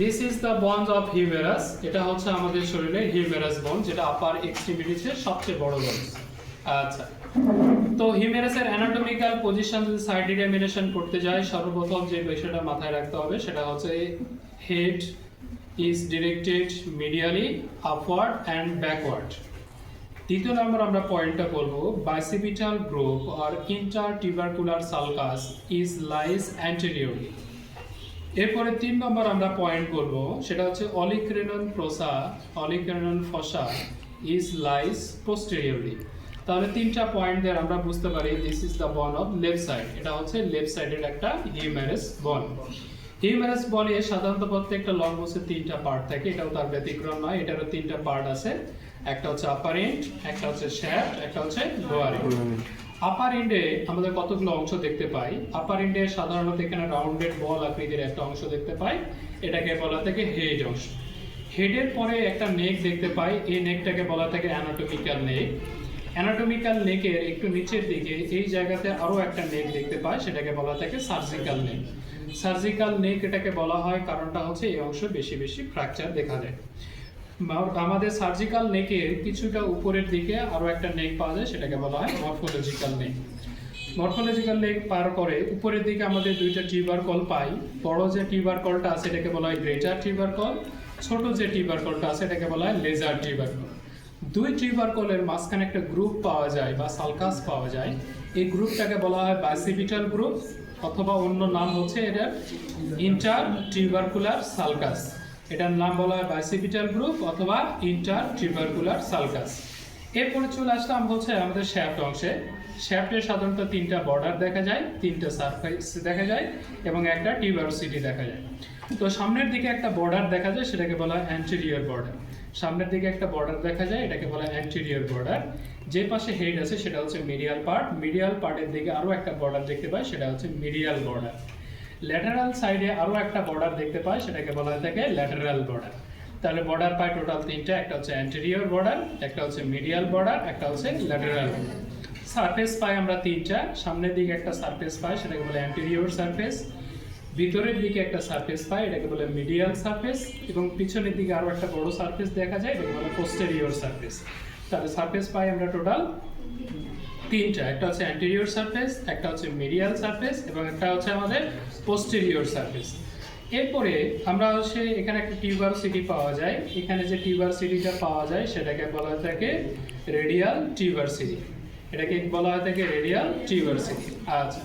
This is the bond of humerus. এটা হচ্ছে আমাদের শরীরে হিউমেরাস বন্ড, যেটা আপার এক্সট্রিমিটিসের সবচেয়ে বড় বন্ড। আচ্ছা, তো হিউমেরাসের অ্যানাটমিক্যাল পজিশন যদি সাইড ডিটারমিনেশন করতে যায়, সর্বপ্রথম যে বিষয়টা মাথায় রাখতে হবে সেটা হচ্ছে head is directed medially upward and backward. দ্বিতীয় নম্বর আমরা পয়েন্টটা বলবো, বাইসিপিটাল গ্রুপ আর intertubercular sulcus is lies anteriorly. এরপরে 3 নম্বর আমরা পয়েন্ট করব, সেটা হচ্ছে olecranon fossa, olecranon fossa is lies posteriorly. তাহলে 3টা পয়েন্ট দিয়ে আমরা বুঝতে পারি this is the bone of left side. এটা হচ্ছে লেফট সাইডের একটা হিউমেরাস বন। হিউমেরাস বনে সাধারণত প্রত্যেকটা লম্বসের 3টা পার্ট থাকে, এটাও তার ব্যতিক্রম নয়। এটারও 3টা পার্ট আছে, একটা হচ্ছে আপার এন্ড, একটা হচ্ছে শ্যাফট, একটা হচ্ছে লোয়ার এন্ড। আপার এন্ডে আমাদের কতগুলো অংশ দেখতে পাই। আপার এন্ডে সাধারণত এখানে রাউন্ডেড বল আকৃতির একটা অংশ দেখতে পাই, এটাকে বলা থাকে হেড অংশ। হেডের পরে একটা নেক দেখতে পাই, এই নেকটাকে বলা থাকে অ্যানাটমিক্যাল নেক। অ্যানাটমিক্যাল নেকের একটু নিচের দিকে এই জায়গাতে আরো একটা নেক দেখতে পাই, সেটাকে বলা থাকে সার্জিক্যাল নেক। সার্জিক্যাল নেক এটাকে বলা হয়, কারণটা হচ্ছে এই অংশ বেশি বেশি ফ্র্যাকচার দেখা যায়। আমাদের সার্জিক্যাল নেকের কিছুটা উপরের দিকে আরো একটা নেক পাওয়া যায়, সেটাকে বলা হয় মরফোলজিক্যাল নেক। মরফোলজিক্যাল নেক পার করে উপরের দিকে আমাদের 2টা টিউবারকল পাই। বড় যে টিউবারকলটা আছে এটাকে বলা হয় গ্রেটার টিউবারকল, ছোট যে টিউবারকলটা আছে এটাকে বলা হয় লেজার টিউবারকল। 2 টিউবারকলের মাঝখানে একটা গ্রুপ পাওয়া যায় বা সালকাস পাওয়া যায়, এই গ্রুপটাকে বলা হয় বাইসিপিটাল গ্রুপ, অথবা অন্য নাম হচ্ছে এটার ইন্টারটিউবারকুলার সালকাস। এটার নাম বলা হয় বাইসিপিটাল গ্রুপ অথবা ইন্টারটিউবারকুলার সালকাস। এরপরে চলে আসলাম হচ্ছে আমাদের শ্যাফট অংশে। শ্যাফটে সাধারণত 3টা বর্ডার দেখা যায়, 3টা সারফেস দেখা যায় এবং একটা টিউবারসিটি দেখা যায়। তো সামনের দিকে একটা বর্ডার দেখা যায়, সেটাকে বলা হয় অ্যান্টেরিয়র বর্ডার। সামনের দিকে একটা বর্ডার দেখা যায়, এটাকে বলা হয় অ্যান্টেরিয়র বর্ডার। যে পাশে হেড আছে সেটা হচ্ছে মিডিয়াল পার্ট। মিডিয়াল পার্টের দিকে আরো একটা বর্ডার দেখতে পাই, সেটা হচ্ছে মিডিয়াল বর্ডার। ল্যাটারাল সাইডে আরো একটা বর্ডার দেখতে পাই, সেটাকে বলা হয় থাকে ল্যাটারাল বর্ডার। তাহলে বর্ডার পাই টোটাল 3টা, একটা হচ্ছে অ্যান্টেরিয়র বর্ডার, একটা হচ্ছে মিডিয়াল বর্ডার, একটা হচ্ছে ল্যাটারাল বর্ডার। সারফেস পাই আমরা 3টা, সামনের দিকে একটা সারফেস পাই, সেটাকে বলে অ্যান্টেরিয়র সারফেস। ভিতরের দিকে একটা সারফেস পাই, এটাকে বলে মিডিয়াল সারফেস, এবং পিছনের দিকে আরো একটা বড় সারফেস দেখা যায়, এটাকে বলে পোস্টেরিয়র সারফেস। তাহলে সারফেস পাই আমরা টোটাল 3টা, একটা হচ্ছে অ্যান্টেরিয়র সারফেস, একটা হচ্ছে মিডিয়াল সারফেস এবং একটা হচ্ছে আমাদের পোস্টেরিয়র সারফেস। এরপরে আমরা হচ্ছে এখানে একটা টিউবারসিটি পাওয়া যায়। এখানে যে টিউবারসিটিটা পাওয়া যায় সেটাকে বলা হয় থাকে রেডিয়াল টিউবারসিটি। এটাকে বলা হয় থাকে রেডিয়াল টিউবারসিটি। আচ্ছা,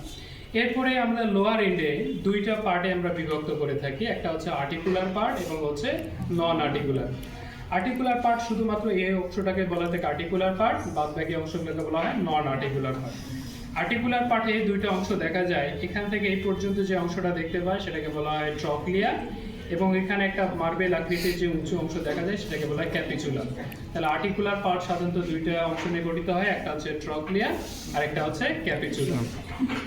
এরপরে আমরা লোয়ার এন্ডে 2টা পার্টে আমরা বিভক্ত করে থাকি, একটা হচ্ছে আর্টিকুলার পার্ট এবং হচ্ছে নন আর্টিকুলার। আর্টিকুলার পার্ট শুধুমাত্র এই অংশটাকে বলা থাকে আর্টিকুলার পার্ট, বাদ বাকি অংশগুলোকে বলা হয় নন আর্টিকুলার পার্ট। আর্টিকুলার পার্টে 2টা অংশ দেখা যায়, এখান থেকে এই পর্যন্ত যে অংশটা দেখতে পাই সেটাকে বলা হয় ট্রক্লিয়া, এবং এখানে একটা মার্বেল আকৃতির যে উঁচু অংশ দেখা যায় সেটাকে বলা হয় ক্যাপিচুলা। তাহলে আর্টিকুলার পার্ট সাধারণত 2টা অংশ নিয়ে গঠিত হয়, একটা হচ্ছে ট্রক্লিয়া আর একটা হচ্ছে ক্যাপিচুলা।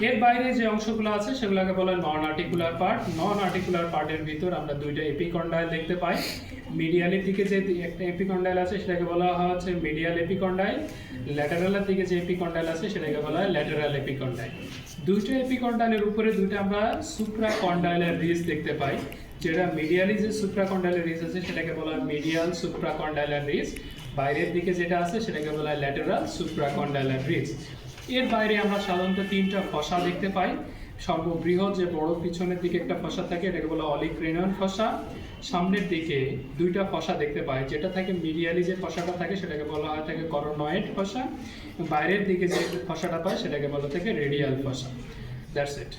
এর বাইরে যে অংশগুলো আছে সেগুলোকে বলা হয় নন আর্টিকুলার পার্ট। নন আর্টিকুলার পার্টের ভিতর আমরা 2টা এপিকন্ডাইল দেখতে পাই। মিডিয়ালের দিকে যে একটা এপিকন্ডাইল আছে সেটাকে বলা হচ্ছে মিডিয়াল এপিকন্ডাইল, ল্যাটারালের দিকে যে এপিকন্ডাইল আছে সেটাকে বলা হয় ল্যাটারাল এপিকন্ডাইল। 2টা এপিকন্ডাইলের উপরে 2টা আমরা সুপ্রাকন্ডাইলার রিজ দেখতে পাই, যেটা মিডিয়ালি যে সুপ্রাকন্ডাইলার রিজ আছে সেটাকে বলা হয় মিডিয়াল সুপ্রাকন্ডাইলার রিজ। বাইরের দিকে যেটা আছে সেটাকে বলা হয় ল্যাটারাল সুপ্রাকন্ডাইলার রিজ। এর বাইরে আমরা সাধারণত 3টা ফসা দেখতে পাই। সর্ববৃহৎ যে বড় পিছনের দিকে একটা ফসা থাকে এটাকে বলা হয় অলিক্রেনন ফসা। সামনের দিকে 2টা ফসা দেখতে পাই, যেটা থাকে মিডিয়ালি যে ফসাটা থাকে সেটাকে বলা হয় থাকে করোনয়েড ফসা। বাইরের দিকে যে ফসাটা পাই সেটাকে বলা থাকে রেডিয়াল ফসা। That's it.